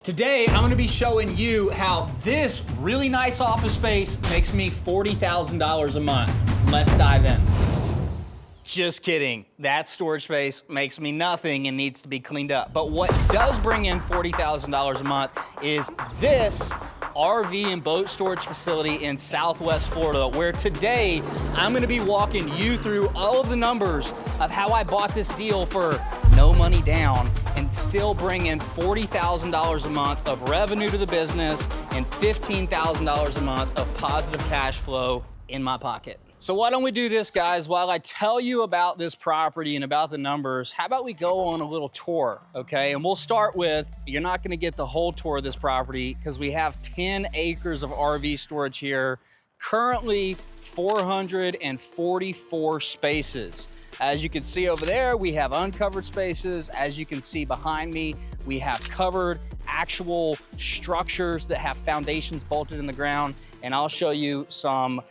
Today, I'm gonna be showing you how this really nice office space makes me $40,000 a month. Let's dive in. Just kidding. That storage space makes me nothing and needs to be cleaned up. But what does bring in $40,000 a month is this RV and boat storage facility in Southwest Florida, where today I'm gonna be walking you through all of the numbers of how I bought this deal for no money down and still bring in $40,000 a month of revenue to the business and $15,000 a month of positive cash flow in my pocket. So why don't we do this, guys? While I tell you about this property and about the numbers, how about we go on a little tour, okay? And we'll start with, you're not gonna get the whole tour of this property because we have 10 acres of RV storage here, currently 444 spaces. As you can see over there, we have uncovered spaces. As you can see behind me, we have covered actual structures that have foundations bolted in the ground. And I'll show you some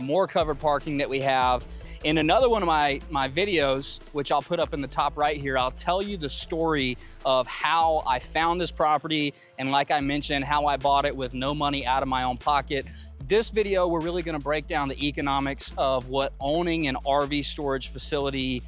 more covered parking that we have. In another one of my videos, which I'll put up in the top right here, I'll tell you the story of how I found this property. And like I mentioned, how I bought it with no money out of my own pocket. This video, we're really gonna break down the economics of what owning an RV storage facility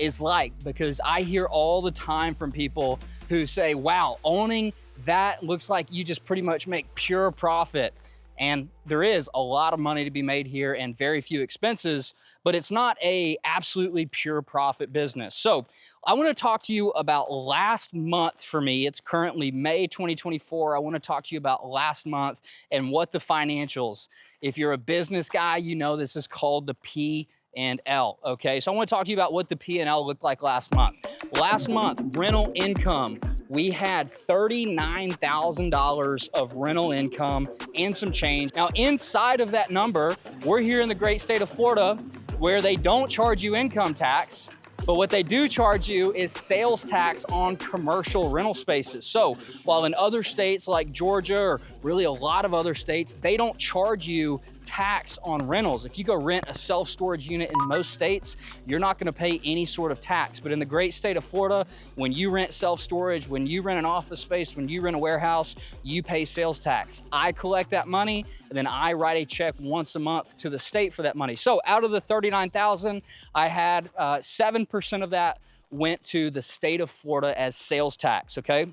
is like, because I hear all the time from people who say, wow, owning that looks like you just pretty much make pure profit. And there is a lot of money to be made here and very few expenses, but it's not a absolutely pure profit business. So I want to talk to you about last month for me. It's currently May 2024. I want to talk to you about last month and what the financials. If you're a business guy, you know this is called the P&L, okay? So I want to talk to you about what the P&L looked like last month. Last month, rental income, we had $39,000 of rental income and some change. Now, inside of that number, we're here in the great state of Florida where they don't charge you income tax, but what they do charge you is sales tax on commercial rental spaces. So while in other states like Georgia, or really a lot of other states, they don't charge you tax on rentals. If you go rent a self-storage unit in most states, you're not gonna pay any sort of tax. But in the great state of Florida, when you rent self-storage, when you rent an office space, when you rent a warehouse, you pay sales tax. I collect that money, and then I write a check once a month to the state for that money. So out of the $39,000, I had 7% of that went to the state of Florida as sales tax, okay?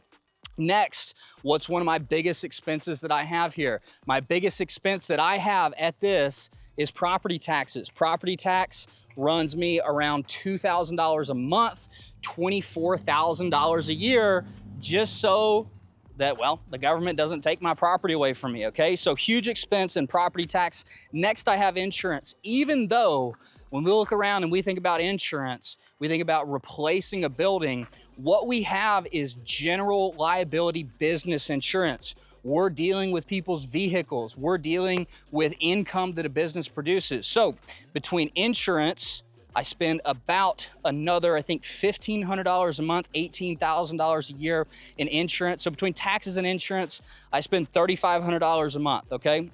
Next, what's one of my biggest expenses that I have here? My biggest expense that I have at this is property taxes. Property tax runs me around $2,000 a month, $24,000 a year, just so that, well, the government doesn't take my property away from me, okay? So huge expense in property tax. Next, I have insurance. Even though when we look around and we think about insurance, we think about replacing a building, what we have is general liability business insurance. We're dealing with people's vehicles. We're dealing with income that a business produces. So between insurance, I spend about another, I think, $1,500 a month, $18,000 a year in insurance. So between taxes and insurance, I spend $3,500 a month, okay?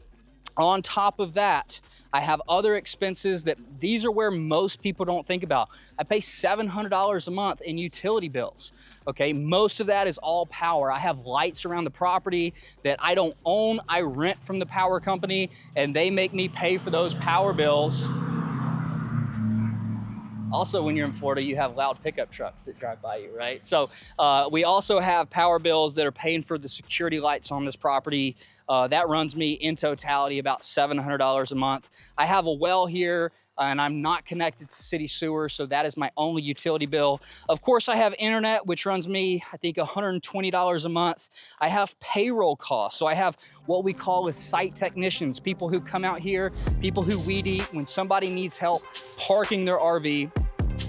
On top of that, I have other expenses that these are where most people don't think about. I pay $700 a month in utility bills, okay? Most of that is all power. I have lights around the property that I don't own. I rent from the power company, and they make me pay for those power bills. Also, when you're in Florida, you have loud pickup trucks that drive by you, right? So we also have power bills that are paying for the security lights on this property. That runs me in totality about $700 a month. I have a well here and I'm not connected to city sewer, so that is my only utility bill. Of course, I have internet, which runs me, I think, $120 a month. I have payroll costs. So I have what we call as site technicians, people who come out here, people who weed eat when somebody needs help parking their RV.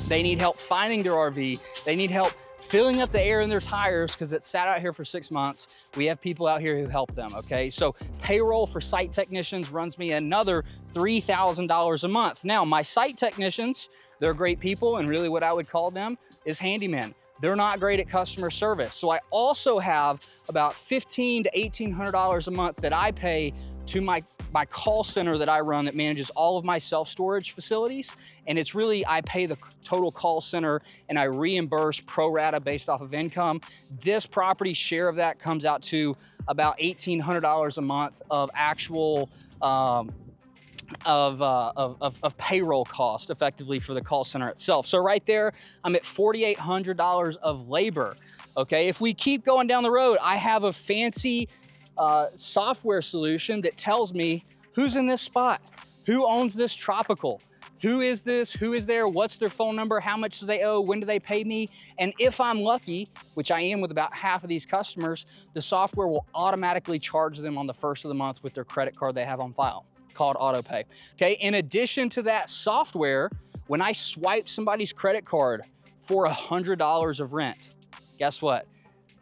They need help finding their RV. They need help filling up the air in their tires because it's sat out here for 6 months. We have people out here who help them, okay? So payroll for site technicians runs me another $3,000 a month. Now, my site technicians, they're great people, and really what I would call them is handymen. they're not great at customer service. So I also have about $1,500 to $1,800 a month that I pay to my call center that I run that manages all of my self-storage facilities. And it's really, I pay the total call center and I reimburse pro rata based off of income. This property share of that comes out to about $1,800 a month of actual of payroll cost effectively for the call center itself. So right there, I'm at $4,800 of labor. Okay, if we keep going down the road, I have a fancy software solution that tells me who's in this spot, who owns this tropical, who is this, who is there, what's their phone number, how much do they owe, when do they pay me? And if I'm lucky, which I am with about half of these customers, the software will automatically charge them on the first of the month with their credit card they have on file, called AutoPay. Okay, in addition to that software, when I swipe somebody's credit card for $100 of rent, guess what?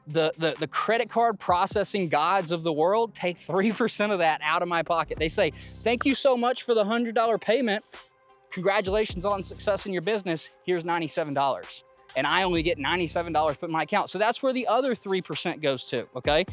The credit card processing gods of the world take 3% of that out of my pocket. They say, thank you so much for the $100 payment. Congratulations on success in your business. Here's $97. And I only get $97 put in my account. So that's where the other 3% goes to, okay?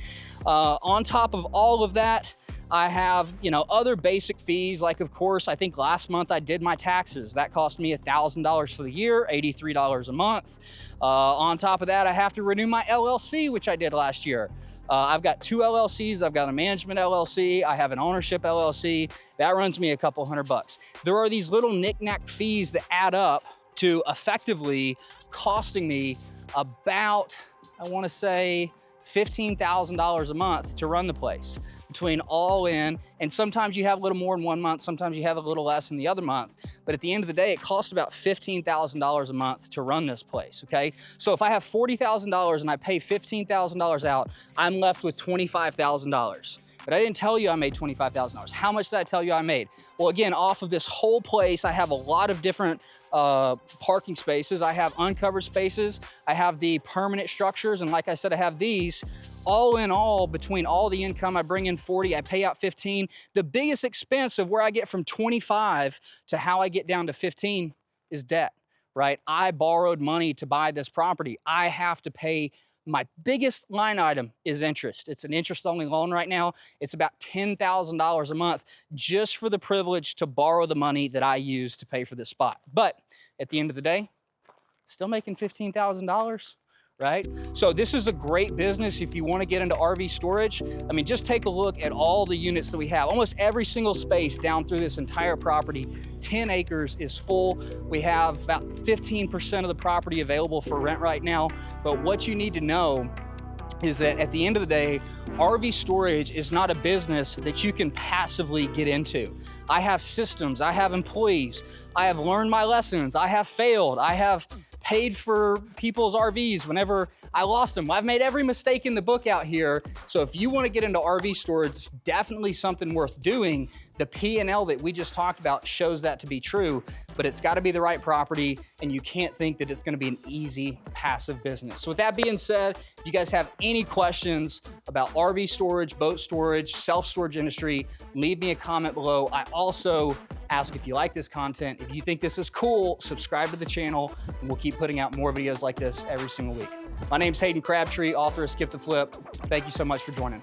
On top of all of that, I have, other basic fees. Like, of course, I think last month I did my taxes. That cost me $1,000 for the year, $83 a month. On top of that, I have to renew my LLC, which I did last year. I've got 2 LLCs. I've got a management LLC. I have an ownership LLC. That runs me a couple $100. There are these little knick-knack fees that add up to effectively costing me about, I want to say, $15,000 a month to run the place between all in. And sometimes you have a little more in one month, sometimes you have a little less in the other month. But at the end of the day, it costs about $15,000 a month to run this place, okay? So if I have $40,000 and I pay $15,000 out, I'm left with $25,000. But I didn't tell you I made $25,000. How much did I tell you I made? Well, again, off of this whole place, I have a lot of different parking spaces. I have uncovered spaces. I have the permanent structures. And like I said, I have these. All in all, between all the income, I bring in 40, I pay out 15. The biggest expense of where I get from 25 to how I get down to 15 is debt, right? I borrowed money to buy this property. I have to pay. My biggest line item is interest. It's an interest-only loan right now. It's about $10,000 a month just for the privilege to borrow the money that I use to pay for this spot. But at the end of the day, still making $15,000. Right? So this is a great business if you want to get into RV storage. I mean, just take a look at all the units that we have. Almost every single space down through this entire property, 10 acres is full. We have about 15% of the property available for rent right now. But what you need to know is that at the end of the day, RV storage is not a business that you can passively get into. I have systems, I have employees, I have learned my lessons, I have failed, I have paid for people's RVs whenever I lost them. I've made every mistake in the book out here. So if you want to get into RV storage, it's definitely something worth doing. The P&L that we just talked about shows that to be true, but it's got to be the right property, and you can't think that it's going to be an easy passive business. So with that being said, if you guys have any questions about RV storage, boat storage, self-storage industry, leave me a comment below. I also ask if you like this content. If you think this is cool, subscribe to the channel, and we'll keep putting out more videos like this every single week. My name's Hayden Crabtree, author of Skip the Flip. Thank you so much for joining.